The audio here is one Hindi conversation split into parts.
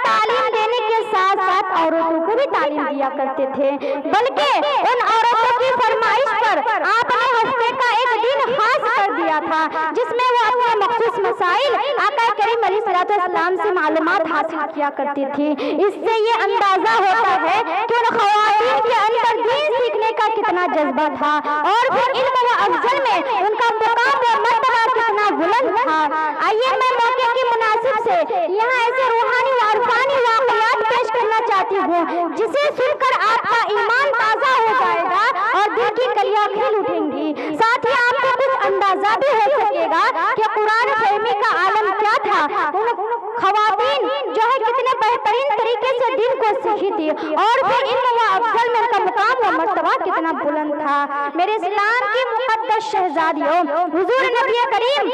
तालीम देने के साथ साथ औरतों को भी तालीम दिया करते थे। बल्कि उन औरतों की फरमाइश पर आपने हफ्ते का एक दिन खास कर दिया था, जिसमें वो अपने मखसूस मसाइल आका करीम अलैहिस्सलाम से मालूमात हासिल किया करती थी। इससे ये अंदाजा होता है कि उन ख़वातीन के अंदर दीन सीखने का कितना जज्बा था और फिर इल्म व अफजल में उनका मुकाम व मर्तबा कितना बुलंद था। आइए मैं मौके की मुनासिब से यहाँ ऐसे रूहानी व अरफानी वाक़यात पेश करना चाहती हूँ जिसे सुनकर आपका ईमान ताज़ा हो जाएगा और दिल की कलियां खिल उठेंगी। साथ ही आपको कुछ अंदाजा भी हो सकेगा कि कुरान फहमी का आलम क्या था, उन ख़वातीन जो है कितने बेहतरीन तरीके से दिन को सीखी थी और फिर इल्म व अफजल में उनका मुकाम व मर्तबा कितना बुलंद था। मेरे इस्लाम की मुक़द्दस शहज़ादियों, हुज़ूर नबी करीम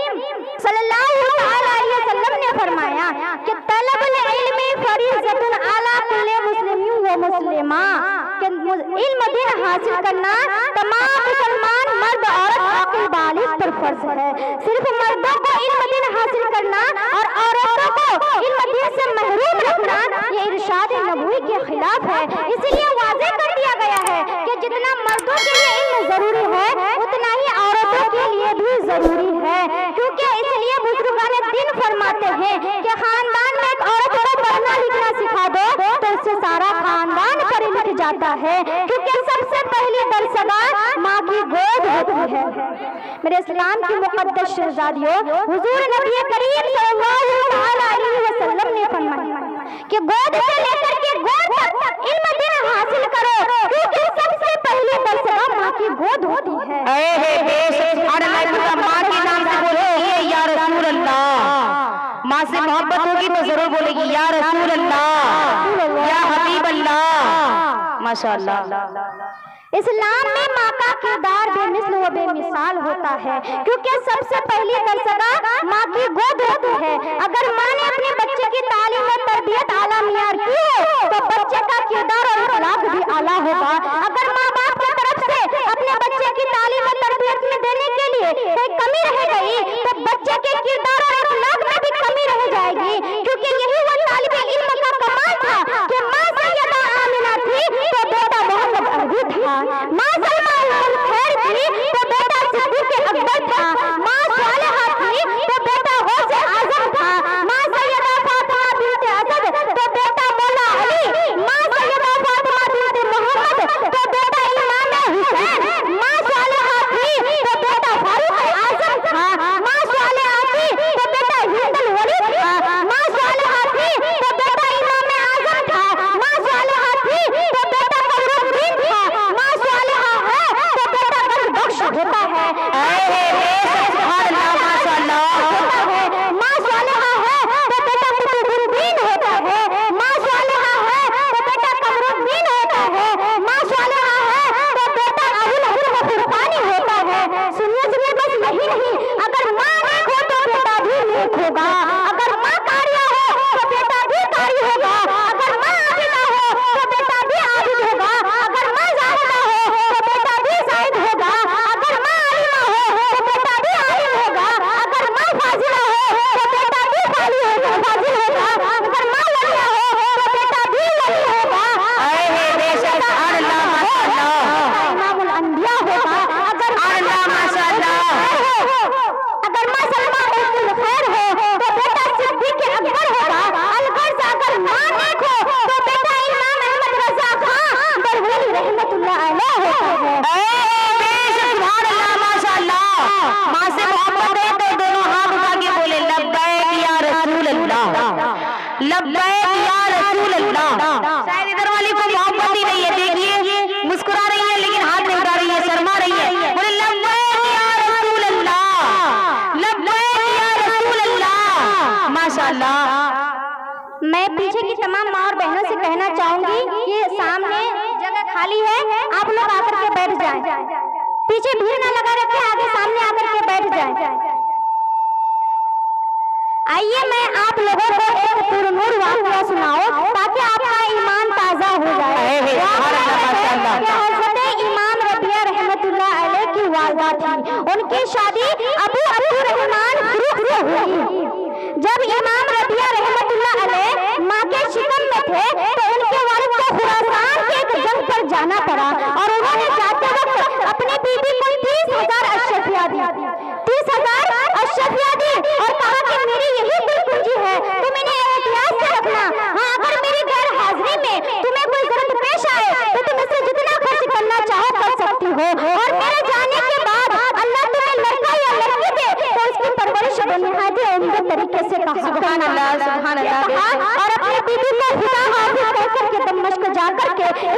सल्लल्लाहु अलैहि वसल्लम ने फरमाया कि तलबुल इल्मी फरीज़तुन अला कुल्ली मुस्लिमिन व मुस्लिमा, कि इल्म दिन हासिल करना तमाम मुसलमान मर्द औरत आक़िल बालिग़ पर फर्ज है। सिर्फ मर्दों को इल्म दिन हासिल करना और औरतों को इल्म दिन से महरूम रखना ये इरशाद नबवी के खिलाफ है। इसलिए वाज़ेह कर दिया गया है कि जितना मर्दों के लिए इल्म जरूरी है उतना ही औरतों के लिए भी जरूरी है, क्योंकि इसलिए बुजुर्गान दिन फरमाते हैं कि खानदान में एक औरत को पढ़ना लिखना सिखा दो तो उससे सारा खानदान पढ़ लिख जाता है, क्योंकि सबसे पहली दरसगा माँ की गोद होती है। मेरे इस्लाम की मुक़द्दस शहज़ादियों, हुज़ूर नबी करीम सल्लल्लाहु अलैहि वसल्लम ने फरमाया कि गोद से लेकर के गोद तक इल्म दिन हासिल करो, क्योंकि सबसे पहली दरसगा माँ की गोद होती है। माँ के नाम से बोलेगी या रसूल अल्लाह, माँ से मोहब्बत होगी तो जरूर बोलेगी या रसूल अल्लाह, या हबीब अल्लाह। माशाअल्लाह। इस्लाम में माँ का किरदार बेमिसल व बेमिसाल होता है, क्योंकि सबसे पहली दरसगा माँ की गोद होती है। अगर माँ ने अपने बच्चे की तालीम और तरबियत आला मियार की हो तो बच्चे का किरदार और अखलाक भी आला होगा। अगर माँ बाप की तरफ से अपने बच्चे की तालीम और तरबियत में देने के लिए कोई कमी रह गई तो बच्चे के किरदार और अखलाक में भी कमी रह जाएगी, क्योंकि यही वो तालिब इल्म का कमाल था कि माँ सैयदा आमिना थी तो बेटा मोहम्मद अरबी था, माँ सलमा उल खैर थी तो बेटा सिद्दीक़ अकबर था, माँ सालिहा थी तो बेटा गौसे आज़म था, माँ सैयदा फातिमा बिन्त असद तो बेटा मौला अली, माँ सैयदा फातिमा बिन्त मोहम्मद तो बेटा इमाम हुसैन, माँ सालिहा थी तो बेटा फारूक आज़म था, माँ सालिहा थी तो बेटा हिंदुल वली था, माँ सालिहा थी तो बेटा इमाम आज़म था, माँ सालिहा थी तो बेटा फखरुद्दीन था, माँ सालिहा है तो बेटा बख्श होता है। माँ सालिहा है तो बेटा कुतुबुद्दीन होता है, माँ सालिहा है तो बेटा कमरुद्दीन होता है, माँ सालिहा है तो बेटा अबुल हसन फुरकानी होता है। सुनिए बस यही नहीं, अगर माँ नेक हो तो बेटा भी नेक होगा, अगर माँ कारिया हो तो बेटा भी कारी होगा, अगर माँ आबिदा हो तो बेटा भी आबिद होगा, अगर माँ ज़ाहिदा हो तो बेटा भी ज़ाहिद होगा, अगर माँ आलिमा हो तो बेटा भी आलिम होगा, अगर माँ फाजिला हो तो बेटा भी फाजिल होगा, अगर माँ वलिया हो तो बेटा भी वली होगा, इमामुल अंबिया होगा, अगर माँ सलमा उल खैर हो तो बेटा सिद्दीक़ अकबर होगा, अलगर्ज अगर माँ नेक हो तो बेटा इमाम अहमद रज़ा खान बरवली रहमतुल्लाह अलैह होता है। माशाअल्लाह। माँ से मोहब्बत है तो दोनों हाथ उठा के बोले लब्बैक या रसूल अल्लाह, लब्बैक या रसूल अल्लाह। शायद इधर वाली को मोहब्बत ही नहीं है, देखिए मुस्कुरा रही है लेकिन हाथ नहीं उठा रही है, शर्मा रही है। बोले लब्बैक या रसूल अल्लाह, लब्बैक या रसूल अल्लाह। माशाअल्लाह। मैं पीछे की तमाम माँ और बहनों से कहना चाहूंगी कि सामने जगह खाली है, आप लोग आकर के बैठ जाएं, पीछे भीड़ ना लगा रखे, आगे सामने आकर के बैठ जाएं। आइए मैं आप लोगों को एक पुरनूर वाक़या सुनाओ ताकि आपका ईमान ताज़ा हो जाए। हज़रत इमाम रबिया रहमतुल्लाह अलैह की वालिदा थी, उनकी शादी अबू अब्दुर्रहमान फरूख से हुई। जब इमाम रबिया रहमतुल्लाह अलैह माँ के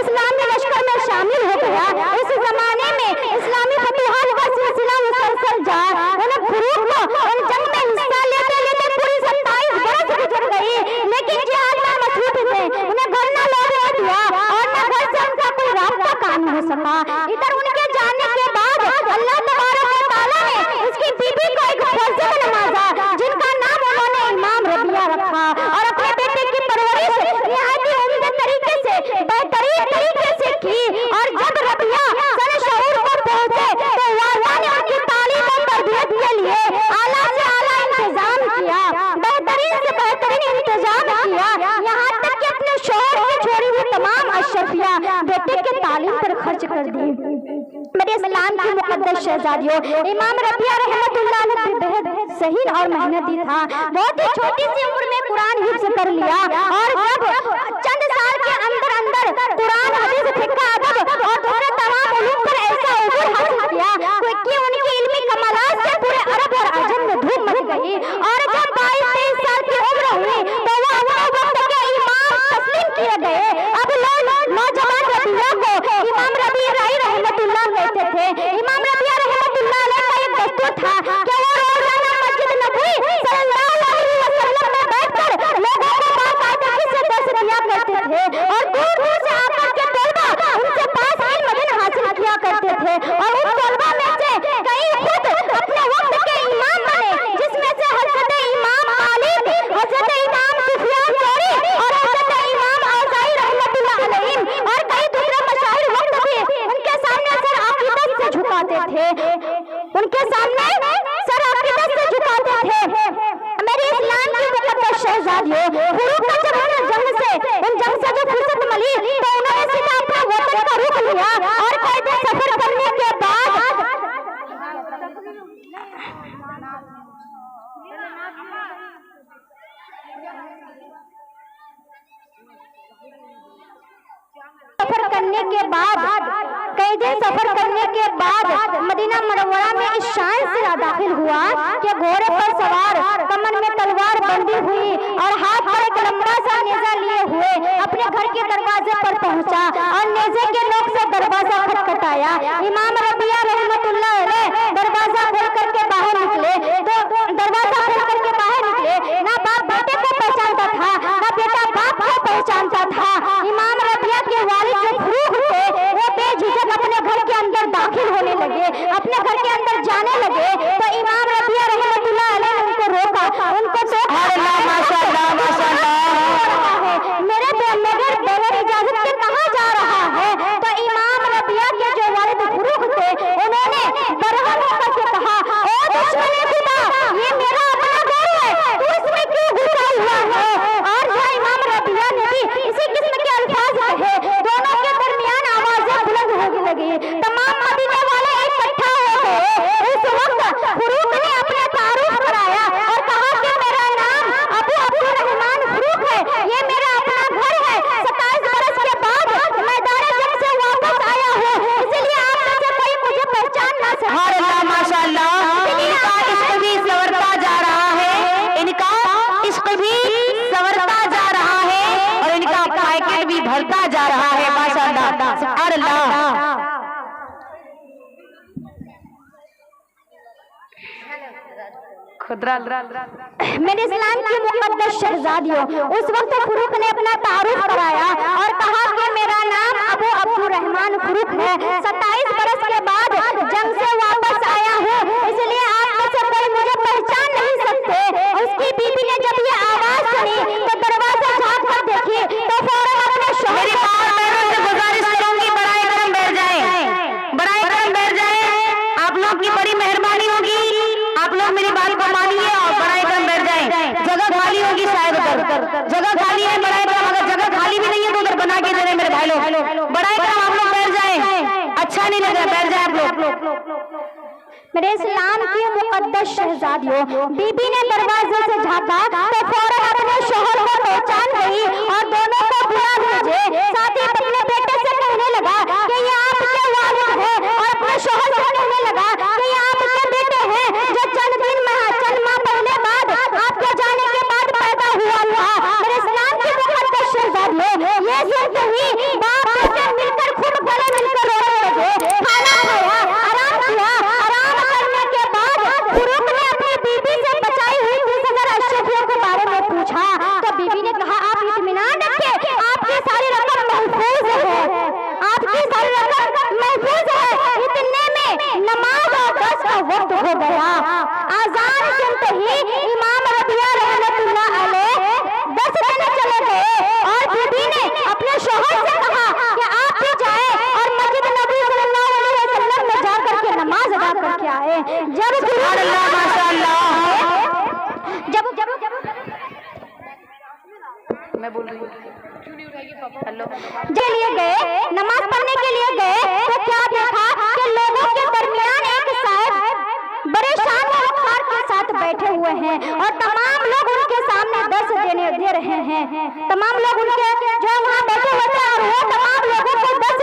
इस्लामी लश्कर में शामिल हो गया। उस जमाने में इस्लामी फतूहात का सिलसिला मुसलसल जा उन्हें फुरूक को उन जंग में हिस्सा लेते लेते पूरी 27 बरस गुजर गई, लेकिन जिहाद में मसरूफ थे। उन्हें घर न लौटने दिया और न घर से उनका कोई रास्ता कायम हो सका। इधर उनके जाने के बाद अल्लाह तबारक व तआला ने उसकी बीबी को एक फौजी में नवाजा, जिनका नाम उन्होंने इमाम रबिया रखा, और अपने बेटे की परवरिश निहायत उम्दा तरीके से, बेहतरीन तरीके से की। और जब रबिया सनशऊर को पहुंचे तो वालिया ने उनकी तालीम और तरबियत के लिए आला से आला इंतजाम किया, बेहतरीन से बेहतरीन इंतजाम किया, यहाँ तक कि अपने शौहर से छोड़ी हुई तमाम अशरफिया बेटे के तालीम पर खर्च कर दी। मेरे इस्लाम की मुकद्दस शहजादियों, इमाम रबिया रहमतुल्लाह अलैह बेहद सहीन और मेहनती था। बहुत ही छोटी सी उम्र में कुरान हिफ्ज़ कर लिया, और जब चंद साल के अंदर अंदर कुरान, हदीस, फिक़्ह, अदब और दूसरे तमाम उलूम पर ऐसा उबूर हासिल किया कि उनकी इल्मी कमालात से पूरे अरब और अजम में धूम मच गई। और जब 22-23 साल की उम्र हुई तो वो अपने वक्त के इमाम तस्लीम किए गए। अब लोग नौजवान रबिया को इमाम रबी राई रहमतुल्लाह कहते थे। इमाम रबिया रहमतुल्लाह अलैह का एक दस्तूर था कि वो रोजाना मस्जिद नबवी सल्लल्लाहु अलैहि वसल्लम में बैठकर लोगों को बाकायदगी से दर्स दिया करते थे, और दूर दूर से आकर के तलबा उनके पास इल्म हासिल किया करते थे। और उन तलबा में से कई खुद अपने वक्त के इमाम बने, जिसमें से हजरत इमाम मालिक, हजरत इमाम सुफियान सौरी और हजरत इमाम औज़ाई रहमतुल्लाह अलैहिम और कई दूसरे मशाइख वक्त भी उनके सामने सर अकीदत से झुकाते थे, उनके सामने सर अकीदत से झुकाते थे। मेरे इस्लाम की मुकद्दस शहजादियों, फुरूक का जब उन जंग से जो फुर्सत मिली तो उन्होंने सीधा अपना वतन का रुख लिया, और कई दिन सफर करने के बाद कई दिन सफर करने के बाद मदीना मुनव्वरा में इस शान से दाखिल हुआ कि घोड़े पर सवार, कमर में तलवार बंधी हुई और हाथ पर एक लंबा सा नेजा लिए हुए अपने घर के दरवाजे पर पहुंचा, और नेजे के नोक से दरवाजा खटखटाया। इमाम रबिया रहमतुल्लाह अलैह दरवाजा खोल करके बाहर निकले ना बाप बेटे को पहचानता था, ना बेटा बाप को पहचानता था। इमाम रबिया के वालिद जो फरूक थे वो बेझिझक अपने घर के अंदर दाखिल होने लगे, अपने घर के अंदर जाने लगे। तो इमाम रबिया रहमतुल्लाह अलैह ने उनको रोका, उनको माशाअल्लाह मेरे बगैर इजाजत के कहाँ जा रहा है? तो इमाम रबिया के जो वालिद फरूक थे उन्होंने बरहम होकर के कहा, ओ दुश्मन खुदा, ये मेरा अपना घर है, तू इसमें क्यों घुसा हुआ है? और जो इमाम रबिया ने भी इसी किस्म के अल्फाज कहे, दोनों के दरमियान आवाजें बुलंद होने लगी। तमाम मदीने वाले इकट्ठा हो गए। उस वक्त फरूक ने अपना तारुफ कराया और कहा कि मेरा नाम अबू अब्दुर्रहमान फरूक है, ये मेरा अपना घर है। 27 बरस के बाद मैदान जंग से वापस आया हूँ, इसलिए आप में से कोई मुझे पहचान ना सके। माशाअल्लाह, इनका इश्क भी संवरता जा रहा है, इनका इश्क भी संवरता जा रहा है, और इनका पैकेट भी भरता जा रहा है। माशाअल्लाह, सुभान अल्लाह। मेरे इस्लाम की मुकद्दस शहजादियों, उस वक्त फरूक ने अपना तारुफ कराया और कहा कि मेरा नाम अबू अब्दुर्रहमान फरूक है, 27 बरस के बाद जंग से वापस आया हूँ, इसलिए आप में से कोई मुझे पहचान नहीं सकते। उसकी बीबी ने जब ये आवाज सुनी तो दरवाजा झाँक कर देखी तो फौरन अपने शौहर से गुजारिश करूंगी, बराए करम बैठ जाए, आप लोग की बड़ी मेहरबानी होगी, आप लोग मेरी बात को मानिए और बराए करम बैठ जाए। जगह खाली होगी शायद उधर, जगह खाली है बराए करम, अगर जगह खाली भी नहीं है तो उधर बना के दे रहे मेरे भाई लोग। बराए करम आप लोग बैठ जाए, अच्छा नहीं लग रहा, बैठ जाए आप लोग। मेरे इस्लाम की मुकद्दस शहजादियों, बीबी ने दरवाजे से झांका तो फौरन अपने शौहर को पहचान गई और दोनों को बुला भेजे। साथ ही अपने बेटे से कहने लगा कि ये आपके वालिद हैं, और अपने शौहर से कहने लगा कि ये आपके बेटे हैं जो चंद माह पहले बाद आपके जाने के बाद पैदा हुआ था। मेरे इस्लाम की मुकद्दस शहजादियों, ये सुनते ही बाप हो गया। आजान सुनते ही इमाम रबिया रहमतुल्लाह अलैह दस देने चले गए और बीबी ने अपने शौहर से कहा कि आप भी जाएं और मस्जिद नबी सल्लल्लाहु अलैहि वसल्लम में जाकर के नमाज अदा करके आए। जब सुभान अल्लाह माशाअल्लाह मैं बोल रही हूँ क्यों नहीं उठाएगी पापा? हेलो लिए गए नमाज पढ़ने के लिए गए तो क्या देखा कि लोगों के दरमियान एक साहब बड़े शान और वक़ार के साथ बैठे हुए हैं और तमाम लोग उनके सामने दर्श दे रहे हैं। तमाम लोग उनके जो वहाँ बैठे हुए थे और वो तमाम लोगों को दर्श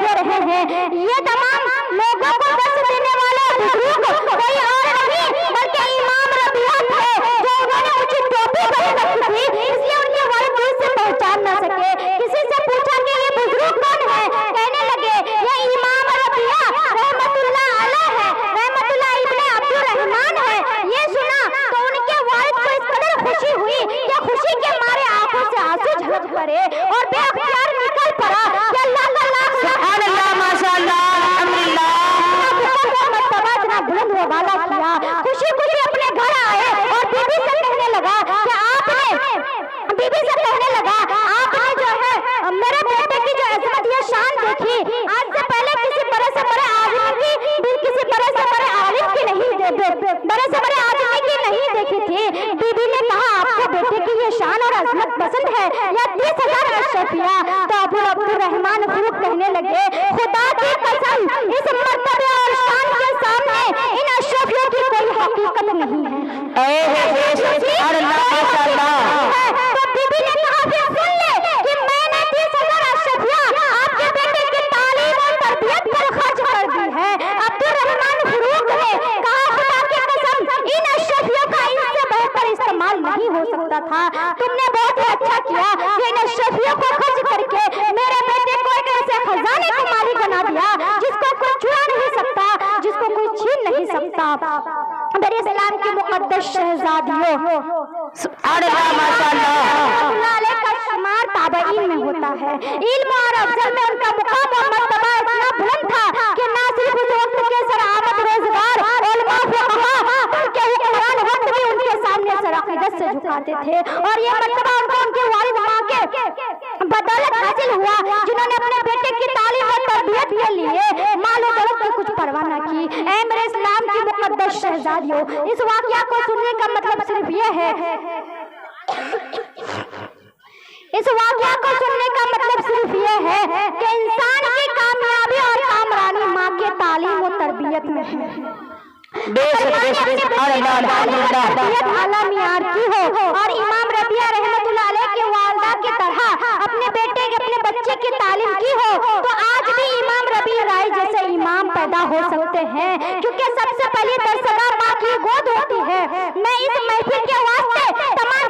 दे रहे हैं। ये तमाम लोगों को दर्श देने वाले बुजुर्ग कोई और नहीं बल्कि इमाम रबिया थे, जो उन्होंने उचित टोपी पहन रखी थी, इसलिए उनके वालिद दूर से पहचान न सके। किसी से पूछा कि ये बुजुर्ग कौन है? कहने लगे ये इमाम रबिया रहमतुल्लाह अलैह है, रहमतुल्लाह इब्ने अब्दुर रहमान है। ये सुना तो उनके वालिद को इस कदर खुशी हुई कि खुशी के मारे आंखों से आंसू झलक पड़े और बेअख्तियार निकल पड़ा कि अल्लाह का लाख सुभान अल्लाह माशाअल्लाह अल्हम्दुलिल्लाह मर्तबा इतना बुलंद व बाला किया। खुशी खुशी अपने घर आए और बीबी से कहने लगा कि आपने जो है मेरे बेटे की जो अजमत या शान देखी, आज से पहले किसी बड़े से बड़े आदमी की, फिर किसी बड़े से बड़े आलिम की नहीं बड़े से बड़े आदमी की नहीं देखी थी। बीबी ने कहा आपको बेटे की ये शान और अजमत पसंद है या 30,000 अशरफिया? तो अबू अब्दुर रहमान फरूक कहने लगे खुदा की कसम इस मर्तबे और शान के सामने इन अशरफियों की कोई हकीकत नहीं है। तो बीबी ने कहा फिर सुन ले कि मैंने 30,000 अशरफिया आपके बेटे की तालीम और तरबियत पर खर्च कर दी है। अब्दुर रहमान फरूक ने कहा खुदा की कसम इन अशरफियों का इनसे बेहतर इस्तेमाल नहीं हो सकता था। तुमने बहुत ही अच्छा किया कि इन अशरफियों को खर्च करके मेरे बेटे को एक ऐसे खजाने का मालिक बना दिया जिसको कोई चुरा नहीं सकता, जिसको कोई छीन नहीं सकता। मेरे इस्लाम की मुकद्दस शहजादियों का शुमार ताबईन में होता है। इल्म और अफजल में उनका मुकाम और मर्तबा इतना बुलंद था कि ना सिर्फ उस वक्त के सराहत रोजगार उलमा फुक़हा उनके हुक्मरान वक्त भी उनके सामने सर अक़ीदत से झुकाते थे और ये मर्तबा उनको उनके वालिद माँ के बदौलत हासिल हुआ, जिन्होंने अपने बेटे की तालीम और तरबियत के लिए माल और दौलत की कुछ परवाह न की। ऐ मेरे इस्लाम की मुकद्दस शहजादियों, इस वाक़या को सुनने का मतलब सिर्फ ये है कि इंसान की कामयाबी और कामरानी माँ के तालीम और तरबियत में है। आला मियार की हो और इमाम रबिया रहमतुल्लाह अलैह के वालिदा की तरह अपने बेटे के अपने बच्चे की तालीम की हो तो आज भी इमाम रबी राय जैसे इमाम पैदा हो सकते हैं, क्योंकि सबसे पहले दरसगा माँ की गोद होती है। मैं इस महफिल के वास्ते तमाम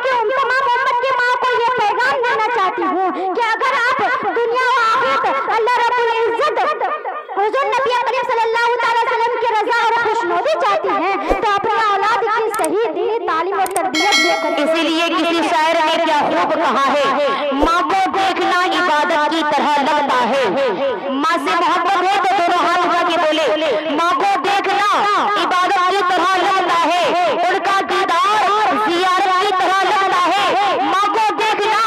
उम्मत की माँ को ये पैगाम देना चाहती हूँ कि अगर आप दुनिया व आखिरत अल्लाह रब्बुल इज्जत हुजूर नबी करीम सल्लल्लाहु अलैहि वसल्लम की रज़ा और खुशनुदी चाहती हैं तो अपनी औलाद की सही दीनी तालीम और तरबियत देकर। इसीलिए किसी शायर ने क्या खूब कहा है, माँ को देखना इबादत की तरह लगता है। माँ से मोहब्बत है तो दोनों हाथ उठा के बोले माँ को देखना इबादत की तरह लगता है, उनका दीदार ज़ियारत की तरह लगता है। माँ को देखना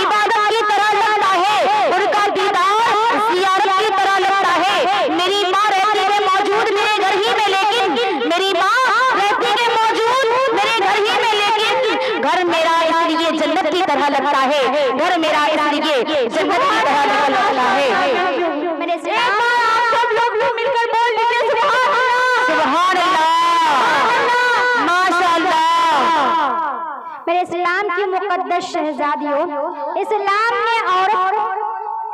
इबादत की तरह लगता है, उनका दीदार ज़ियारत की तरह लगता है। मेरी माँ रहती है मौजूद मेरे घर ही में, लेकिन मेरी माँ रहती है मौजूद मेरे घर ही में, लेकिन घर मेरा इसलिए जन्नत की तरह लगता है, घर मेरा इसलिए जन्नत की तरह लगता है। मेरे आप सब लोग मिलकर बोल लीजिए सुभान अल्लाह माशाअल्लाह। मेरे इस्लाम की मुकद्दस शहजादियों, इस्लाम ने औरत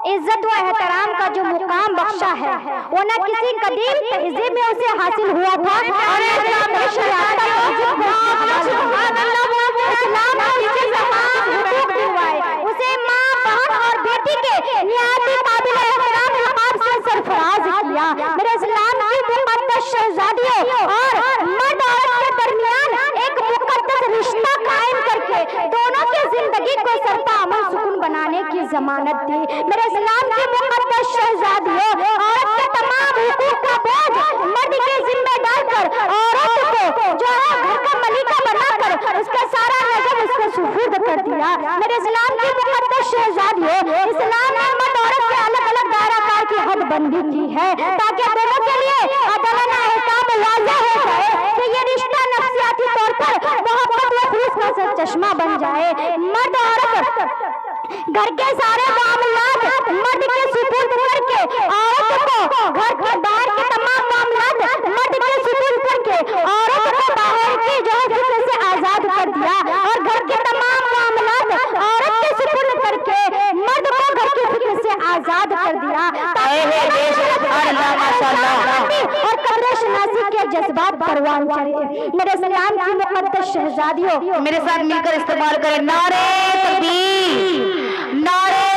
इज्जत व एहतराम का जो मुकाम बख्शा है वो न किसी कदीम तहजीब में उसे हासिल हुआ था और इस्लाम ने शरीयत का उसे माँ बहन और बेटी के निहायत काबिल एहतराम मुकाम से सरफराज किया। मेरे इस्लाम की मुकद्दस शहजादियों और मर्द औरत के दरमियान एक मुकद्दस रिश्ता कायम करके दोनों की जिंदगी को सरता अमन सुकून बनाने की जमानत दी। मेरे इस्लाम की मुकद्दस शहजादियों, औरत के तमाम तमाम हुकूक का बोझ मर्द के जिम्मे डालकर औरत को जो है घर का मलिका बनाकर उसका सारा नजर उसको सुपुर्द कर दिया। मेरे इस्लाम की मुक़द्दस शहज़ादियों, इस्लाम ने मर्द औरत के अलग अलग दायराकार की हद बंदी की है ताकि दोनों के लिए अदलन अहकाम वाज़ेह हो जाए कि ये रिश्ता नफ्सियाती तौर पर मोहब्बत व खुलूस का चश्मा बन जाए। मर्द औरत घर के सारे मामलात मर्द के सुपुर्द करके औरत को घर के बाहर के तमाम मामलात मर्द के सुपुर्द करके औरत को बाहर की जो है फिक्र से आजाद कर दिया और घर के तमाम मामलात औरत के सुपुर्द करके मर्द को घर की फिक्र से आजाद कर दिया और कब्र शनासी के जज्बात परवान चढ़े। मेरे इस्लाम की मुक़द्दस शहज़ादियों, मेरे साथ मिलकर इस्तेमाल करें नारे तकबीर, नारे